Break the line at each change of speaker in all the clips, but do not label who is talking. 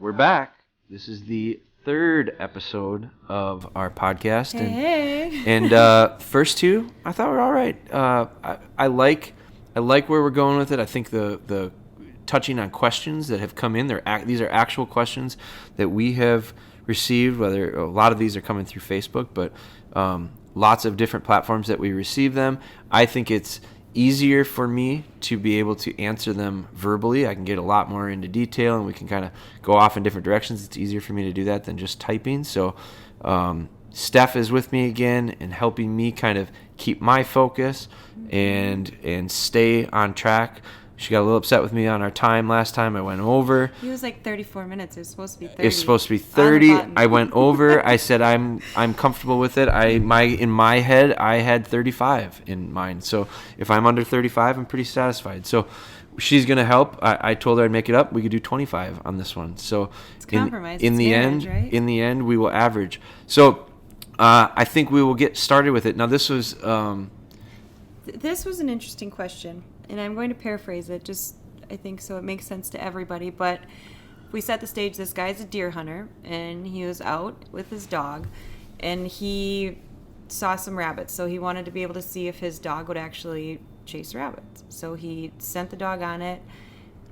We're back. This is the third episode of our podcast. And first two, I thought were all right. I like where we're going with it. I think the touching on questions that have come in. These are actual questions that we have received. Whether a lot of these are coming through Facebook, but lots of different platforms that we receive them. I think it's easier for me to be able to answer them verbally. I can get a lot more into detail, and we can kind of go off in different directions. It's easier for me to do that than just typing. So Steph is with me again and helping me kind of keep my focus and stay on track. She got a little upset with me on our time last time. I went over.
It was like 34 minutes. It was supposed to be 30.
It's supposed to be 30. I went over. I said I'm comfortable with it. In my head, I had 35 in mind. So if I'm under 35, I'm pretty satisfied. So she's gonna help. I told her I'd make it up. We could do 25 on this one. So
it's compromise.
In the end, we will average. So I think we will get started with it. Now this was an
interesting question. And I'm going to paraphrase it, just I think so it makes sense to everybody. But we set the stage. This guy's a deer hunter, and he was out with his dog, and he saw some rabbits. So he wanted to be able to see if his dog would actually chase rabbits. So he sent the dog on it.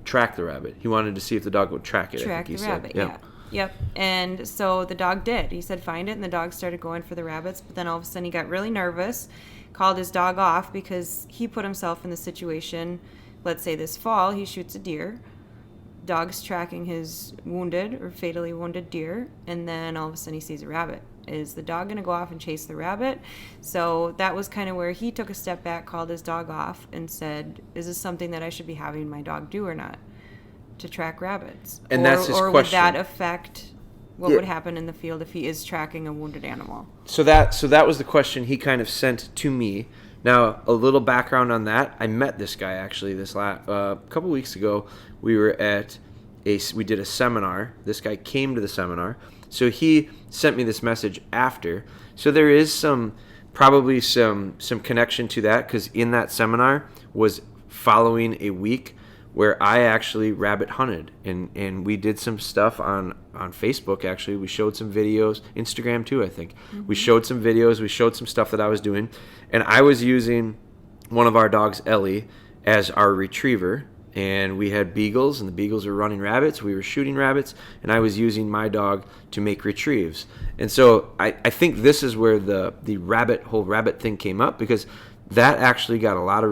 Track the rabbit. He wanted to see if the dog would track it.
Track the rabbit, yeah. Yep. And so the dog did. He said, find it, and the dog started going for the rabbits. But then all of a sudden he got really nervous, called his dog off because he put himself in the situation. Let's say this fall, he shoots a deer. Dog's tracking his wounded or fatally wounded deer, and then all of a sudden he sees a rabbit. Is the dog going to go off and chase the rabbit? So that was kind of where he took a step back, called his dog off, and said, is this something that I should be having my dog do or not to track rabbits?
And that's his question.
Or would that affect what would happen in the field if he is tracking a wounded animal?
So that was the question he kind of sent to me. Now, a little background on that. I met this guy actually this couple weeks ago. We did a seminar. This guy came to the seminar. So he sent me this message after. So there is probably some connection to that, because in that seminar was following a week where I actually rabbit hunted, and we did some stuff on Facebook. Actually, we showed some videos, Instagram too, I think. Mm-hmm. We showed some videos, we showed some stuff that I was doing, and I was using one of our dogs, Ellie, as our retriever, and we had beagles, and the beagles were running rabbits, we were shooting rabbits, and I was using my dog to make retrieves. And so I think this is where the whole rabbit thing came up, because that actually got a lot of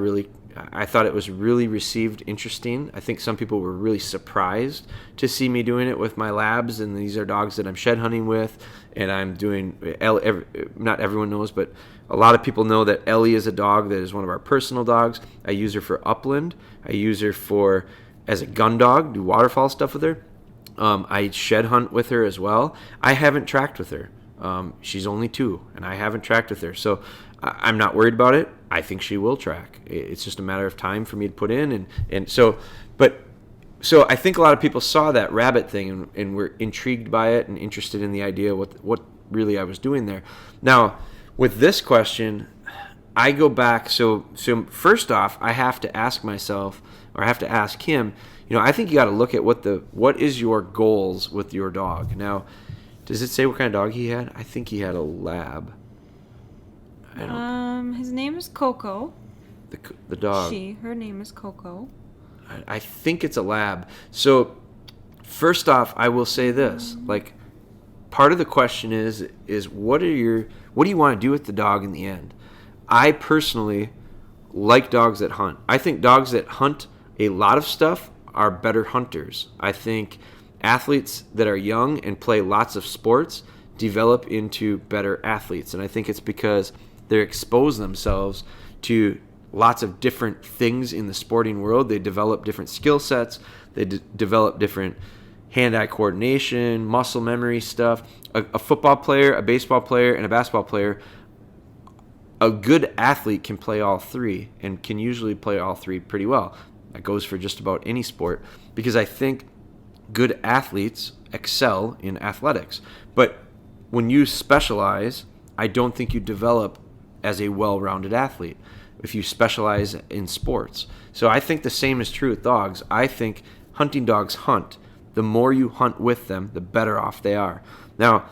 I thought it was really received interesting. I think some people were really surprised to see me doing it with my labs, and these are dogs that I'm shed hunting with, and I'm doing, not everyone knows, but a lot of people know that Ellie is a dog that is one of our personal dogs. I use her for upland. I use her as a gun dog, do waterfowl stuff with her. I shed hunt with her as well. I haven't tracked with her. She's only 2, and I haven't tracked with her. So I'm not worried about it. I think she will track. It's just a matter of time for me to put in. So I think a lot of people saw that rabbit thing and were intrigued by it and interested in the idea what really I was doing there. Now, with this question, I go back. So first off, I have to ask myself, or I have to ask him, I think you got to look at what is your goals with your dog. Now, does it say what kind of dog he had? I think he had a lab.
His name is Coco.
The dog.
Her name is Coco.
I think it's a lab. So, first off, I will say this: part of the question is what do you want to do with the dog in the end? I personally like dogs that hunt. I think dogs that hunt a lot of stuff are better hunters. I think athletes that are young and play lots of sports develop into better athletes, and I think it's because they expose themselves to lots of different things in the sporting world. They develop different skill sets. They develop different hand-eye coordination, muscle memory stuff. A football player, a baseball player, and a basketball player, a good athlete can play all three and can usually play all three pretty well. That goes for just about any sport, because I think good athletes excel in athletics. But when you specialize, I don't think you develop as a well-rounded athlete if you specialize in sports. So I think the same is true with dogs. I think hunting dogs hunt. the more you hunt with them, the better off they are. Now,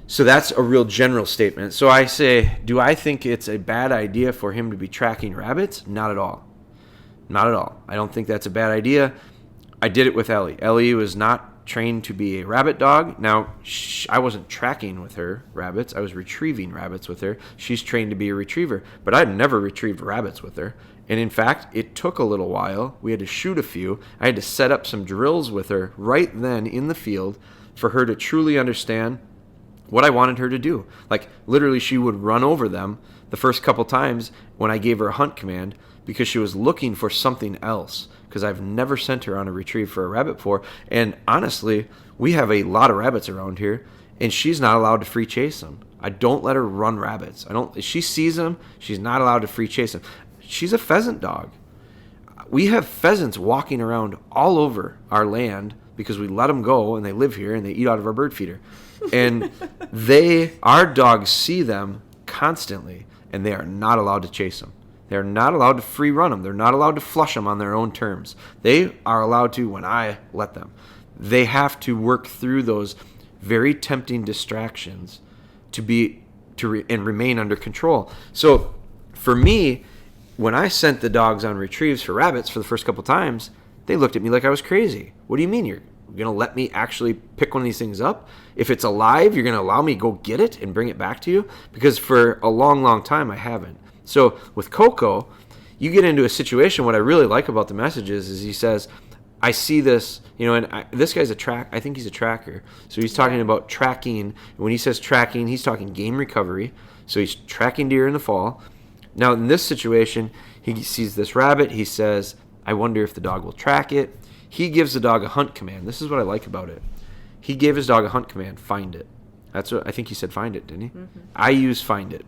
so that's a real general statement. So I say, do I think it's a bad idea for him to be tracking rabbits? Not at all. Not at all. I don't think that's a bad idea. I did it with Ellie. Ellie was not trained to be a rabbit dog. Now, I wasn't tracking with her rabbits. I was retrieving rabbits with her. She's trained to be a retriever, but I'd never retrieved rabbits with her. And in fact, it took a little while. We had to shoot a few. I had to set up some drills with her right then in the field for her to truly understand what I wanted her to do. Like, literally, she would run over them the first couple times when I gave her a hunt command because she was looking for something else, because I've never sent her on a retrieve for a rabbit before. And honestly, we have a lot of rabbits around here, and she's not allowed to free chase them. I don't let her run rabbits. If she sees them, she's not allowed to free chase them. She's a pheasant dog. We have pheasants walking around all over our land because we let them go, and they live here, and they eat out of our bird feeder. And our dogs see them constantly, and they are not allowed to chase them. They're not allowed to free run them. They're not allowed to flush them on their own terms. They are allowed to when I let them. They have to work through those very tempting distractions and remain under control. So for me, when I sent the dogs on retrieves for rabbits for the first couple times, they looked at me like I was crazy. What do you mean you're going to let me actually pick one of these things up? If it's alive, you're going to allow me to go get it and bring it back to you? Because for a long, long time, I haven't. So with Coco, you get into a situation. What I really like about the messages is he says, I see this, this guy's I think he's a tracker. So he's talking about tracking. And when he says tracking, he's talking game recovery. So he's tracking deer in the fall. Now in this situation, he sees this rabbit. He says, I wonder if the dog will track it. He gives the dog a hunt command. This is what I like about it. He gave his dog a hunt command, find it. That's what I think he said, find it, didn't he? Mm-hmm. I use find it.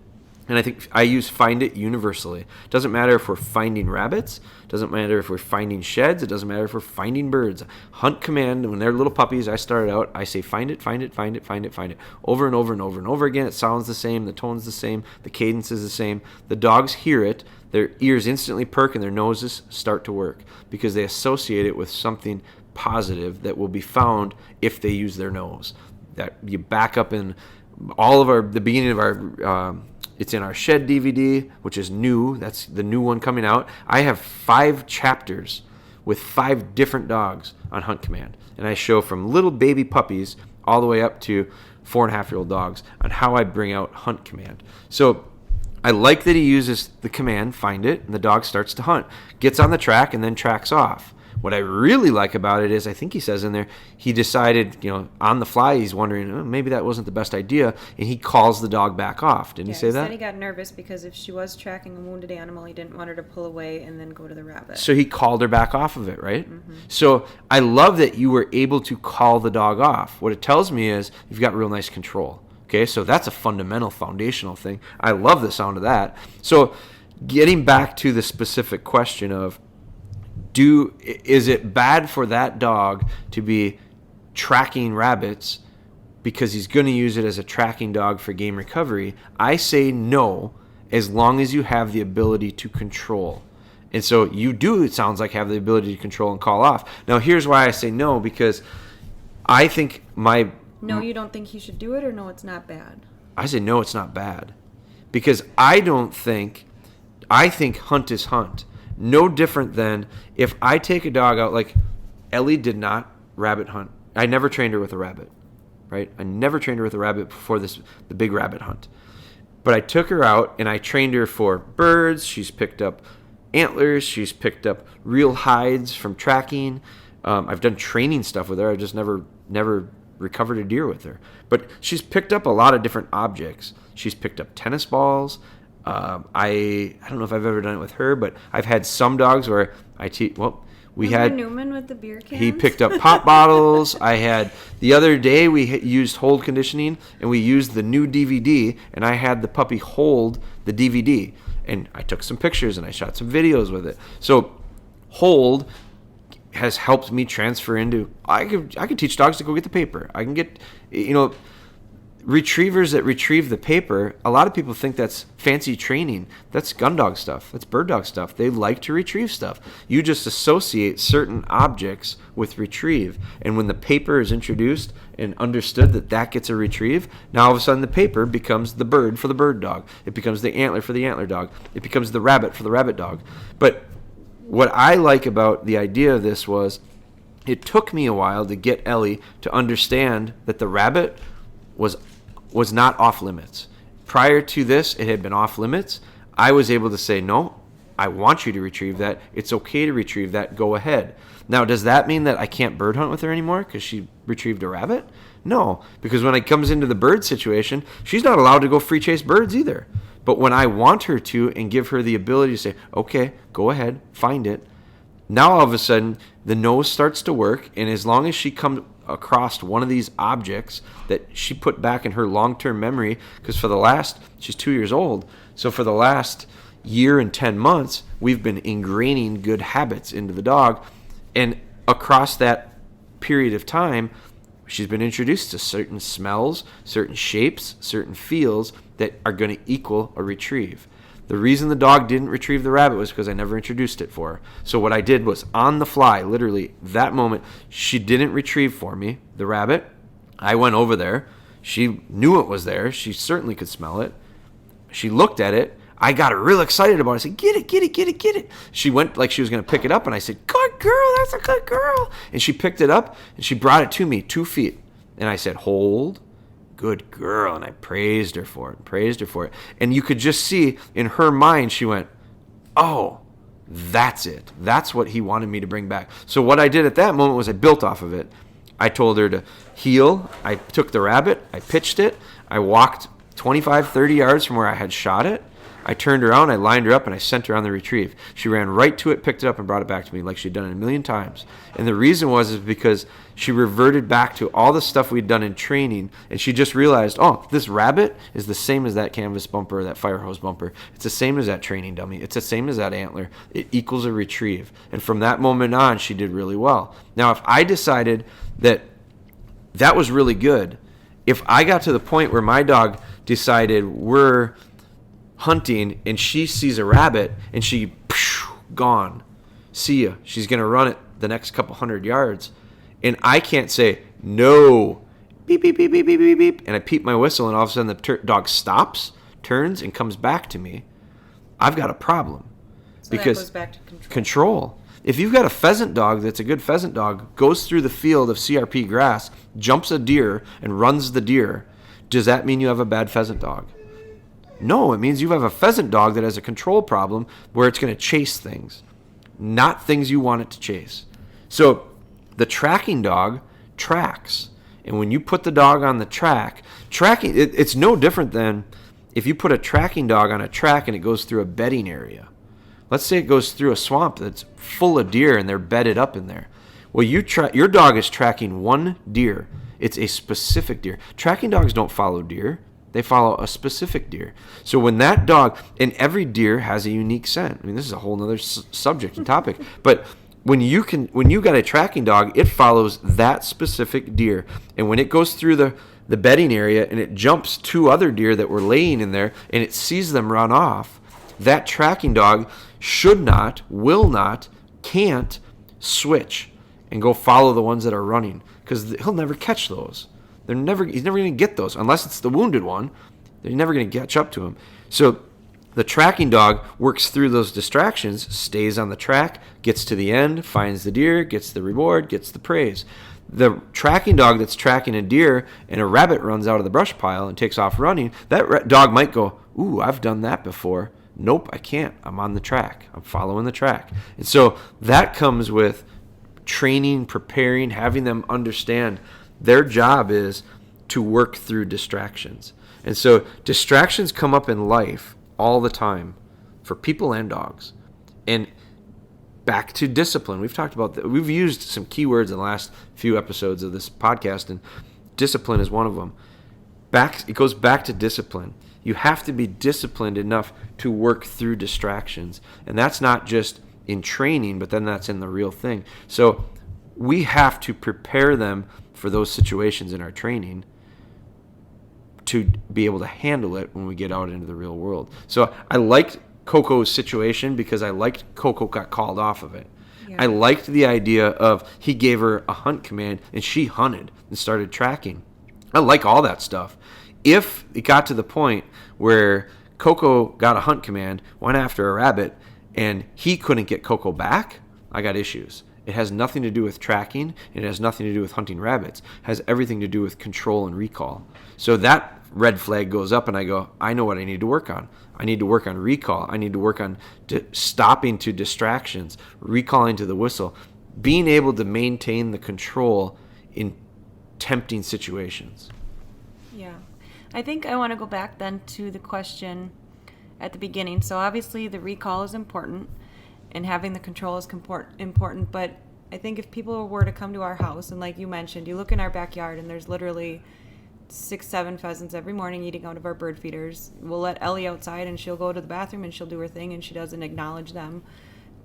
And I think I use find it universally. Doesn't matter if we're finding rabbits. Doesn't matter if we're finding sheds. It doesn't matter if we're finding birds. Hunt command, when they're little puppies, I started out, I say find it, find it, find it, find it, find it. Over and over and over and over again. It sounds the same. The tone's the same. The cadence is the same. The dogs hear it. Their ears instantly perk and their noses start to work because they associate it with something positive that will be found if they use their nose. That you back up in all of the beginning of our... It's in our Shed DVD, which is new. That's the new one coming out. I have 5 chapters with 5 different dogs on Hunt Command. And I show from little baby puppies all the way up to 4.5-year-old dogs on how I bring out Hunt Command. So I like that he uses the command, find it, and the dog starts to hunt. Gets on the track and then tracks off. What I really like about it is, I think he says in there, he decided, on the fly, he's wondering, maybe that wasn't the best idea, and he calls the dog back off. Didn't he say that?
Then he got nervous because if she was tracking a wounded animal, he didn't want her to pull away and then go to the rabbit.
So he called her back off of it, right? Mm-hmm. So I love that you were able to call the dog off. What it tells me is you've got real nice control. Okay, so that's a fundamental, foundational thing. I love the sound of that. So getting back to the specific question of, is it bad for that dog to be tracking rabbits because he's going to use it as a tracking dog for game recovery? I say no, as long as you have the ability to control. And so you do, it sounds like, have the ability to control and call off. Now, here's why I say no, because I think
No, you don't think he should do it, or no, it's not bad?
I say no, it's not bad. Because I think hunt is hunt. No different than if I take a dog out, like Ellie did not rabbit hunt. I never trained her with a rabbit, right? I never trained her with a rabbit before the big rabbit hunt. But I took her out and I trained her for birds. She's picked up antlers. She's picked up real hides from tracking. I've done training stuff with her. I just never recovered a deer with her. But she's picked up a lot of different objects. She's picked up tennis balls. I don't know if I've ever done it with her, but I've had some dogs where we had
Newman with the beer cans.
He picked up pop bottles. I had the other day we used hold conditioning, and we used the new DVD, and I had the puppy hold the DVD, and I took some pictures and I shot some videos with it. So hold has helped me transfer into. I could teach dogs to go get the paper. I can get retrievers that retrieve the paper, a lot of people think that's fancy training. That's gun dog stuff. That's bird dog stuff. They like to retrieve stuff. You just associate certain objects with retrieve. And when the paper is introduced and understood that gets a retrieve, now all of a sudden the paper becomes the bird for the bird dog. It becomes the antler for the antler dog. It becomes the rabbit for the rabbit dog. But what I like about the idea of this was it took me a while to get Ellie to understand that the rabbit was not off limits. Prior to this, it had been off limits. I was able to say, no, I want you to retrieve that. It's okay to retrieve that. Go ahead. Now, does that mean that I can't bird hunt with her anymore because she retrieved a rabbit? No, because when it comes into the bird situation, she's not allowed to go free chase birds either. But when I want her to and give her the ability to say, okay, go ahead, find it, now all of a sudden the nose starts to work, and as long as she comes across one of these objects that she put back in her long-term memory, because she's 2 years old, so for the last year and 10 months, we've been ingraining good habits into the dog, and across that period of time, she's been introduced to certain smells, certain shapes, certain feels that are going to equal a retrieve. The reason the dog didn't retrieve the rabbit was because I never introduced it for her. So what I did was on the fly, literally that moment, she didn't retrieve for me the rabbit. I went over there. She knew it was there. She certainly could smell it. She looked at it. I got her real excited about it. I said, get it, get it, get it, get it. She went like she was going to pick it up, and I said, good girl, that's a good girl. And she picked it up, and she brought it to me 2 feet. And I said, hold. Good girl. And I praised her for it, And you could just see in her mind, she went, oh, that's it. That's what he wanted me to bring back. So what I did at that moment was I built off of it. I told her to heel. I took the rabbit. I pitched it. I walked 25, 30 yards from where I had shot it. I turned around, I lined her up, and I sent her on the retrieve. She ran right to it, picked it up, and brought it back to me like she'd done it a million times. And the reason is because she reverted back to all the stuff we'd done in training, and she just realized, oh, this rabbit is the same as that canvas bumper, that fire hose bumper. It's the same as that training dummy. It's the same as that antler. It equals a retrieve. And from that moment on, she did really well. Now, if I decided that was really good, if I got to the point where my dog decided we're hunting and she sees a rabbit and she gone, see ya, she's gonna run it the next couple 100 yards, and I can't say no, beep beep beep beep beep beep beep, and I peep my whistle, and all of a sudden the dog stops, turns, and comes back to me, I've got a problem.
So
because
that goes back to
control. If you've got a pheasant dog that's a good pheasant dog, goes through the field of CRP grass, jumps a deer, and runs the deer, does that mean you have a bad pheasant dog? No, it means you have a pheasant dog that has a control problem where it's going to chase things, not things you want it to chase. So the tracking dog tracks. And when you put the dog on the track, tracking, it's no different than if you put a tracking dog on a track and it goes through a bedding area. Let's say it goes through a swamp that's full of deer and they're bedded up in there. Well, your dog is tracking one deer. It's a specific deer. Tracking dogs don't follow deer. They follow a specific deer. So when that dog, and every deer has a unique scent. I mean, this is a whole other subject and topic. But when you got a tracking dog, it follows that specific deer. And when it goes through the bedding area and it jumps 2 other deer that were laying in there and it sees them run off, that tracking dog should not, will not, can't switch and go follow the ones that are running, because he'll never catch those. He's never going to get those unless it's the wounded one. They're never going to catch up to him. So the tracking dog works through those distractions, stays on the track, gets to the end, finds the deer, gets the reward, gets the praise. The tracking dog that's tracking a deer and a rabbit runs out of the brush pile and takes off running, that dog might go, ooh, I've done that before. Nope, I can't. I'm on the track. I'm following the track. And so that comes with training, preparing, having them understand their job is to work through distractions. And so distractions come up in life all the time for people and dogs. And back to discipline. We've talked about that. We've used some keywords in the last few episodes of this podcast, and discipline is one of them. It goes back to discipline. You have to be disciplined enough to work through distractions. And that's not just in training, but then that's in the real thing. So we have to prepare them for those situations in our training to be able to handle it when we get out into the real world. So I liked Coco's situation because I liked Coco got called off of it. Yeah. I liked the idea of he gave her a hunt command and she hunted and started tracking. I like all that stuff. If it got to the point where Coco got a hunt command, went after a rabbit, and he couldn't get Coco back, I got issues. It has nothing to do with tracking. It has nothing to do with hunting rabbits. It has everything to do with control and recall. So that red flag goes up and I go, I know what I need to work on. I need to work on recall. I need to work on stopping to distractions, recalling to the whistle, being able to maintain the control in tempting situations.
Yeah. I think I want to go back then to the question at the beginning. So obviously the recall is important and having the control is important, but I think if people were to come to our house and like you mentioned, you look in our backyard and there's literally 6-7 pheasants every morning eating out of our bird feeders. We'll let Ellie outside and she'll go to the bathroom and she'll do her thing and she doesn't acknowledge them,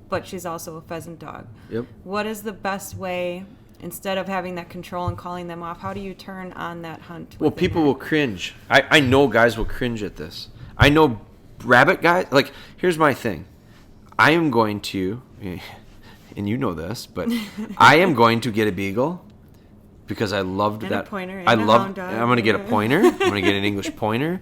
but she's also a pheasant dog.
Yep.
What is the best way, instead of having that control and calling them off, how do you turn on that hunt?
Well, people will cringe. I know guys will cringe at this. I know rabbit guys, like, here's my thing. I am going to, and you know this, but I am going to get a beagle because I loved
and
that.
A pointer and
I
a
love.
hound dog.
I'm going to get a pointer. I'm going to get an English pointer.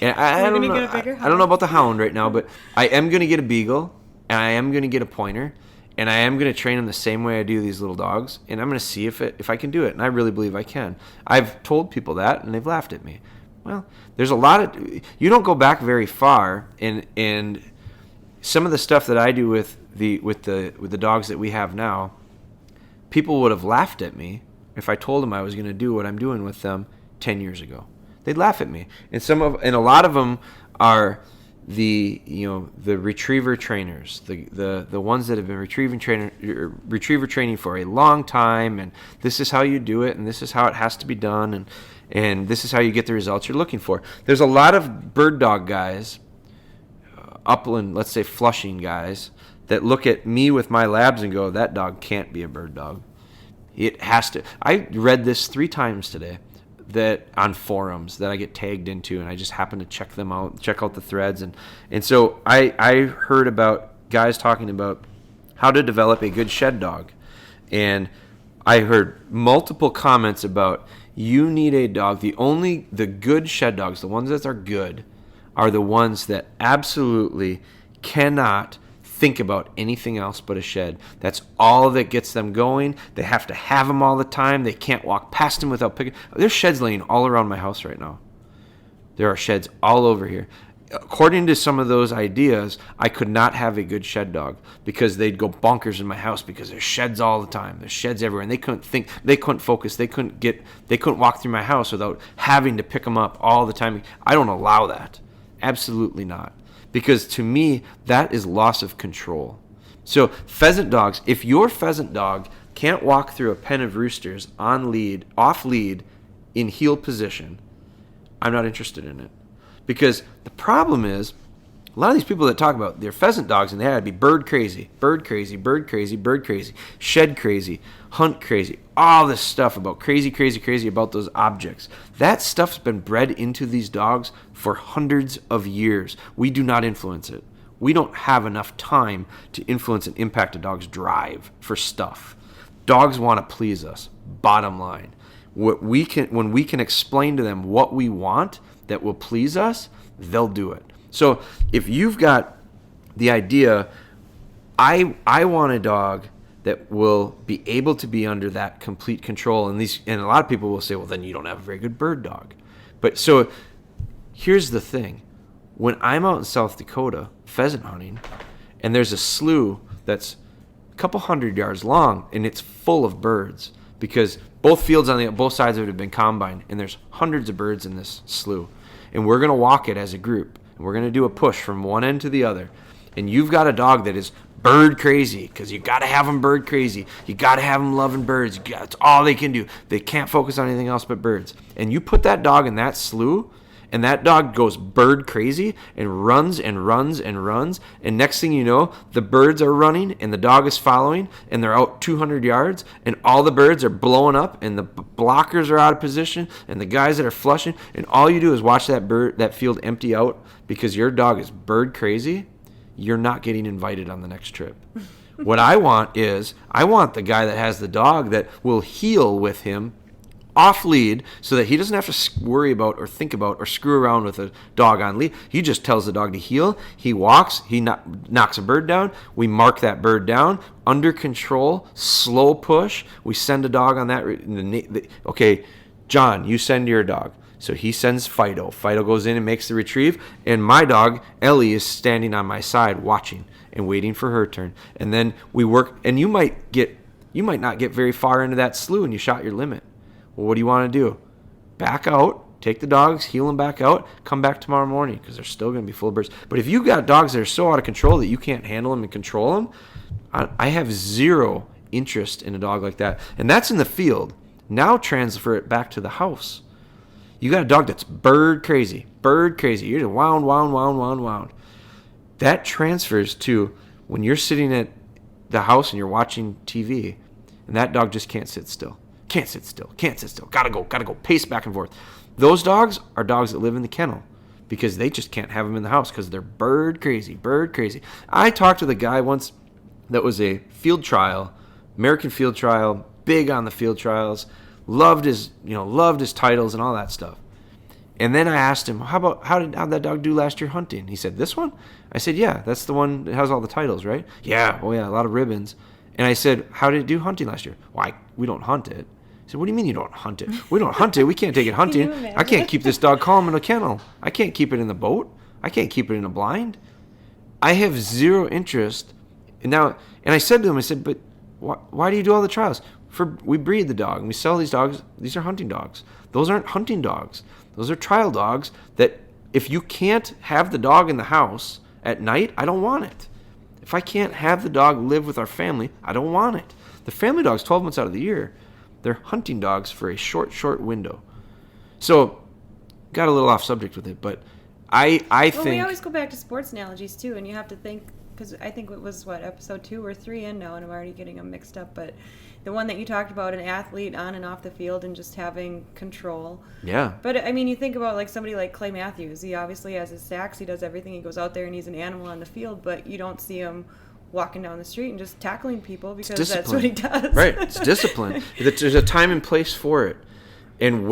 And I don't know.
Get a bigger
I don't know about the hound right now, but I am going to get a beagle, and I am going to get a pointer, and I am going to train them the same way I do these little dogs, and I'm going to see if I can do it, and I really believe I can. I've told people that, and they've laughed at me. Well, there's a lot of. You don't go back very far, and some of the stuff that I do with the dogs that we have now, people would have laughed at me if I told them I was going to do what I'm doing with them 10 years ago. They'd laugh at me. And a lot of them are the retriever trainers, the ones that have been retriever training for a long time, and this is how you do it, and this is how it has to be done, and this is how you get the results you're looking for. There's a lot of bird dog guys, upland, let's say Flushing guys, that look at me with my labs and go, that dog can't be a bird dog. It has to. I read this 3 times today that on forums that I get tagged into, and I just happen to check out the threads. And so I heard about guys talking about how to develop a good shed dog. And I heard multiple comments about you need a dog. The good shed dogs, the ones that are good, are the ones that absolutely cannot think about anything else but a shed. That's all that gets them going. They have to have them all the time. They can't walk past them without picking. There's sheds laying all around my house right now. There are sheds all over here. According to some of those ideas, I could not have a good shed dog because they'd go bonkers in my house because there's sheds all the time. There's sheds everywhere, and they couldn't think, they couldn't focus, they couldn't walk through my house without having to pick them up all the time. I don't allow that. Absolutely not. Because to me, that is loss of control. So pheasant dogs, if your pheasant dog can't walk through a pen of roosters on lead, off lead, in heel position, I'm not interested in it. Because the problem is, a lot of these people that talk about their pheasant dogs, and they had to be bird crazy, shed crazy, hunt crazy, all this stuff about crazy about those objects. That stuff's been bred into these dogs for hundreds of years. We do not influence it. We don't have enough time to influence and impact a dog's drive for stuff. Dogs want to please us, bottom line. When we can explain to them what we want that will please us, they'll do it. So if you've got the idea, I want a dog that will be able to be under that complete control, and a lot of people will say, well, then you don't have a very good bird dog. But so here's the thing. When I'm out in South Dakota pheasant hunting, and there's a slough that's a couple hundred yards long, and it's full of birds, because both fields on both sides of it have been combined, and there's hundreds of birds in this slough. And we're going to walk it as a group. And we're going to do a push from one end to the other. And you've got a dog that is bird crazy, because you got to have them bird crazy. You got to have them loving birds. That's all they can do. They can't focus on anything else but birds. And you put that dog in that slough, And that dog goes bird crazy and runs and runs and runs. And next thing you know, the birds are running and the dog is following and they're out 200 yards and all the birds are blowing up and the blockers are out of position and the guys that are flushing. And all you do is watch that field empty out because your dog is bird crazy. You're not getting invited on the next trip. What I want the guy that has the dog that will heel with him off lead so that he doesn't have to worry about or think about or screw around with a dog on lead. He just tells the dog to heel. He walks. He knocks a bird down. We mark that bird down under control, slow push. We send a dog on that. Okay, John, you send your dog. So he sends Fido. Fido goes in and makes the retrieve. And my dog, Ellie, is standing on my side watching and waiting for her turn. And then we work. And you might not get very far into that slough and you shot your limit. Well, what do you want to do? Back out, take the dogs, heel them back out, come back tomorrow morning because they're still going to be full of birds. But if you got dogs that are so out of control that you can't handle them and control them, I have zero interest in a dog like that. And that's in the field. Now transfer it back to the house. You got a dog that's bird crazy. You're just wound. That transfers to when you're sitting at the house and you're watching TV and that dog just can't sit still. Gotta go. Pace back and forth. Those dogs are dogs that live in the kennel because they just can't have them in the house because they're bird crazy. I talked to the guy once that was a field trial, American field trial, big on the field trials, loved his titles and all that stuff. And then I asked him, how'd that dog do last year hunting? He said, this one? I said, yeah, that's the one that has all the titles, right? Yeah, a lot of ribbons. And I said, how did it do hunting last year? Why, we don't hunt it. I said, what do you mean you don't hunt it? We don't hunt it. We can't take it hunting. I can't keep this dog calm in a kennel. I can't keep it in the boat. I can't keep it in a blind. I have zero interest. And I said to him, I said, but why do you do all the trials? We breed the dog and we sell these dogs. These are hunting dogs. Those aren't hunting dogs. Those are trial dogs that if you can't have the dog in the house at night, I don't want it. If I can't have the dog live with our family, I don't want it. The family dog's 12 months out of the year. They're hunting dogs for a short window. So, got a little off subject with it, but I think...
we always go back to sports analogies, too, and you have to think, because I think it was, episode 2 or 3 in now, and I'm already getting them mixed up, but the one that you talked about, an athlete on and off the field and just having control.
Yeah.
But, I mean, you think about, somebody like Clay Matthews. He obviously has his sacks. He does everything. He goes out there and he's an animal on the field, but you don't see him walking down the street and just tackling people because that's what he does.
Right. It's discipline. There's a time and place for it. And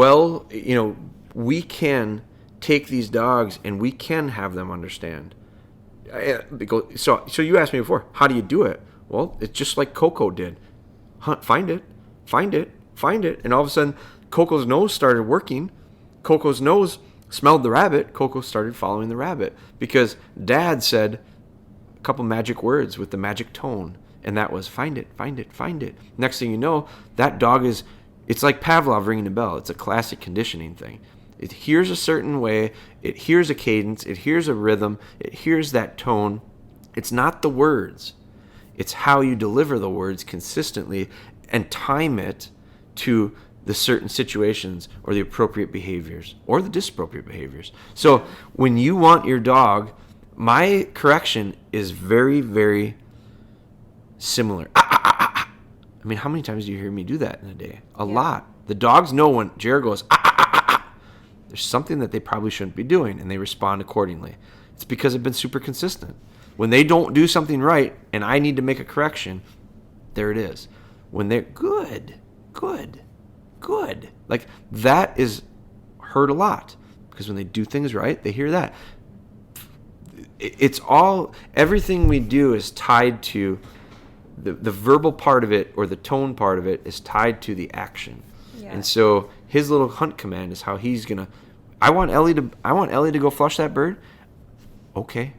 we can take these dogs and we can have them understand. So you asked me before, how do you do it? Well, it's just like Coco did. Find it. And all of a sudden, Coco's nose started working. Coco's nose smelled the rabbit. Coco started following the rabbit because Dad said a couple magic words with the magic tone, and that was find it. Next thing you know, that dog it's like Pavlov ringing a bell. It's a classic conditioning thing. It hears a certain way, it hears a cadence, it hears a rhythm, it hears that tone. It's not the words. It's how you deliver the words consistently and time it to the certain situations or the appropriate behaviors or the disappropriate behaviors. So when you want your dog, my correction is very, very similar. I mean, how many times do you hear me do that in a day? A lot. The dogs know when Jared goes, there's something that they probably shouldn't be doing, and they respond accordingly. It's because I've been super consistent. When they don't do something right and I need to make a correction, there it is. When they're good, like that is heard a lot because when they do things right, they hear that. It's all, everything we do is tied to the verbal part of it or the tone part of it is tied to the action. Yeah. And so his little hunt command is how he's going to, I want Ellie to go flush that bird. Okay,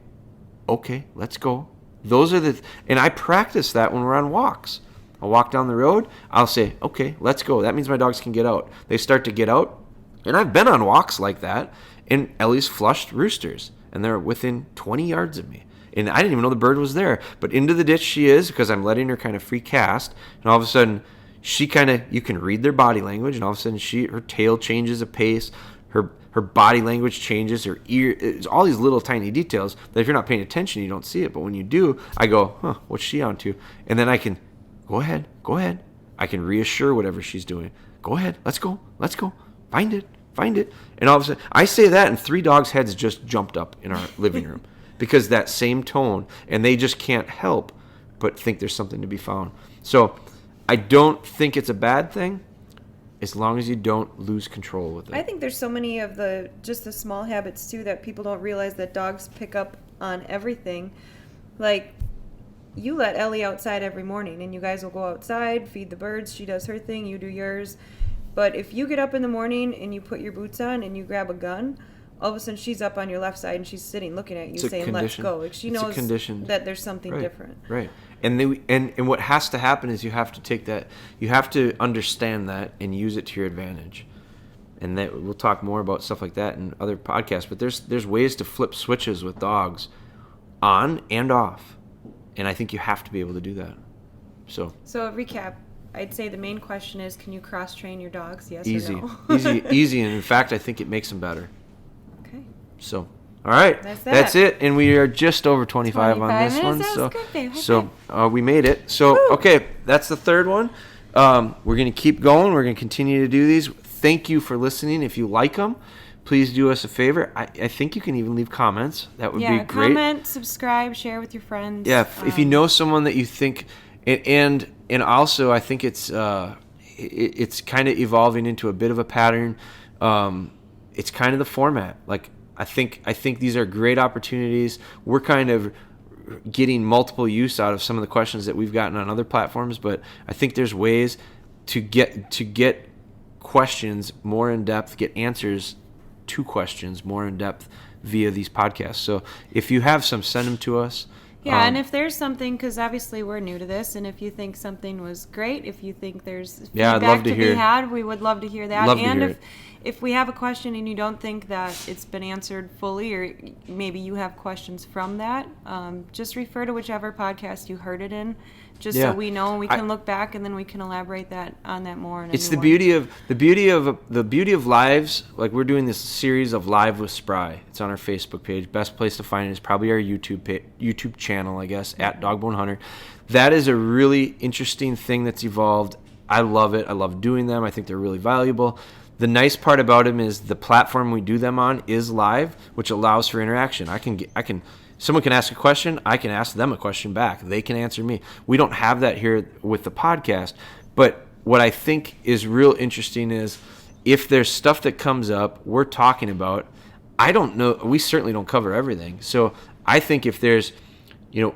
let's go. Those are and I practice that when we're on walks. I'll walk down the road. I'll say, okay, let's go. That means my dogs can get out. They start to get out. And I've been on walks like that. And Ellie's flushed roosters. And they're within 20 yards of me. And I didn't even know the bird was there. But into the ditch she is because I'm letting her kind of free cast. And all of a sudden, she kind of, you can read their body language. And all of a sudden, her tail changes a pace. her body language changes, her ear, it's all these little tiny details that if you're not paying attention, you don't see it. But when you do, I go, huh, what's she on to? And then I can, go ahead. I can reassure whatever she's doing. Go ahead, let's go. Find it. And all of a sudden, I say that and 3 dogs' heads just jumped up in our living room because that same tone, and they just can't help but think there's something to be found. So I don't think it's a bad thing as long as you don't lose control with it.
I think there's so many of the small habits too that people don't realize that dogs pick up on everything. Like, you let Ellie outside every morning and you guys will go outside, feed the birds, she does her thing, you do yours. But if you get up in the morning and you put your boots on and you grab a gun, all of a sudden she's up on your left side and she's sitting looking at you saying, let's go. Like, she knows that there's something different.
Right. And what has to happen is you have to take that, you have to understand that and use it to your advantage. And that we'll talk more about stuff like that in other podcasts. But there's ways to flip switches with dogs on and off. And I think you have to be able to do that. So
recap. I'd say the main question is, can you cross-train your dogs, yes
easy.
or no?
Easy. And in fact, I think it makes them better.
Okay.
So, all right. That's it. And we are just over 25 on this
minutes.
one.
That
So,
was good, babe.
so we made it. So,
Woo.
Okay, that's the third one. We're going to keep going. We're going to continue to do these. Thank you for listening. If you like them, please do us a favor. I think you can even leave comments. That would be great.
Comment, subscribe, share with your friends.
Yeah, if you know someone that you think, and also I think it's kind of evolving into a bit of a pattern. It's kind of the format. Like I think these are great opportunities. We're kind of getting multiple use out of some of the questions that we've gotten on other platforms, but I think there's ways to get questions more in depth, get answers to questions more in depth via these podcasts. So if you have some, send them to us.
Yeah, and if there's something, because obviously we're new to this, and if you think something was great, if you think there's feedback to be had, we would love to hear that. And if we have a question and you don't think that it's been answered fully, or maybe you have questions from that, just refer to whichever podcast you heard it in, just so we know, and we can look back and then we can elaborate on that more.
It's the beauty of lives. Like, we're doing this series of Live with Spry. It's on our Facebook page. Best place to find it is probably our YouTube channel, I guess, at DogBone Hunter. That is a really interesting thing that's evolved. I love it. I love doing them. I think they're really valuable. The nice part about them is the platform we do them on is live, which allows for interaction. Someone can ask a question, I can ask them a question back. They can answer me. We don't have that here with the podcast. But what I think is real interesting is if there's stuff that comes up we're talking about, I don't know, we certainly don't cover everything. So I think if there's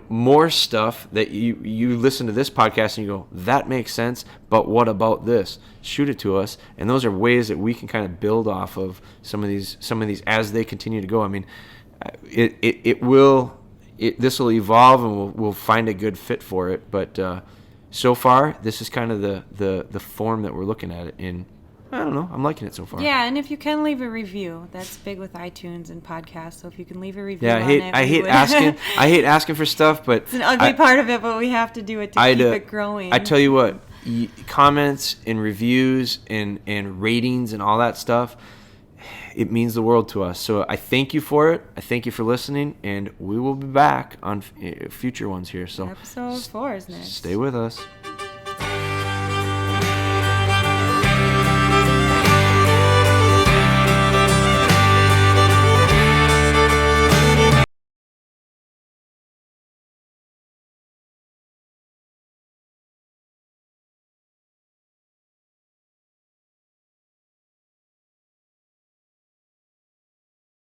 more stuff that you listen to this podcast and you go, that makes sense, but what about this? Shoot it to us. And those are ways that we can kind of build off of some of these as they continue to go. I mean, this will evolve and we'll find a good fit for it. But so far, this is kind of the form that we're looking at it in. I don't know. I'm liking it so far.
Yeah, and if you can leave a review, that's big with iTunes and podcasts. So if you can leave a review,
I hate asking for stuff, but
it's an ugly part of it. But we have to do it to keep it growing.
I tell you what, comments and reviews and ratings and all that stuff, it means the world to us. So I thank you for it. I thank you for listening, and we will be back on future ones here. So
episode 4 is next.
Stay with us.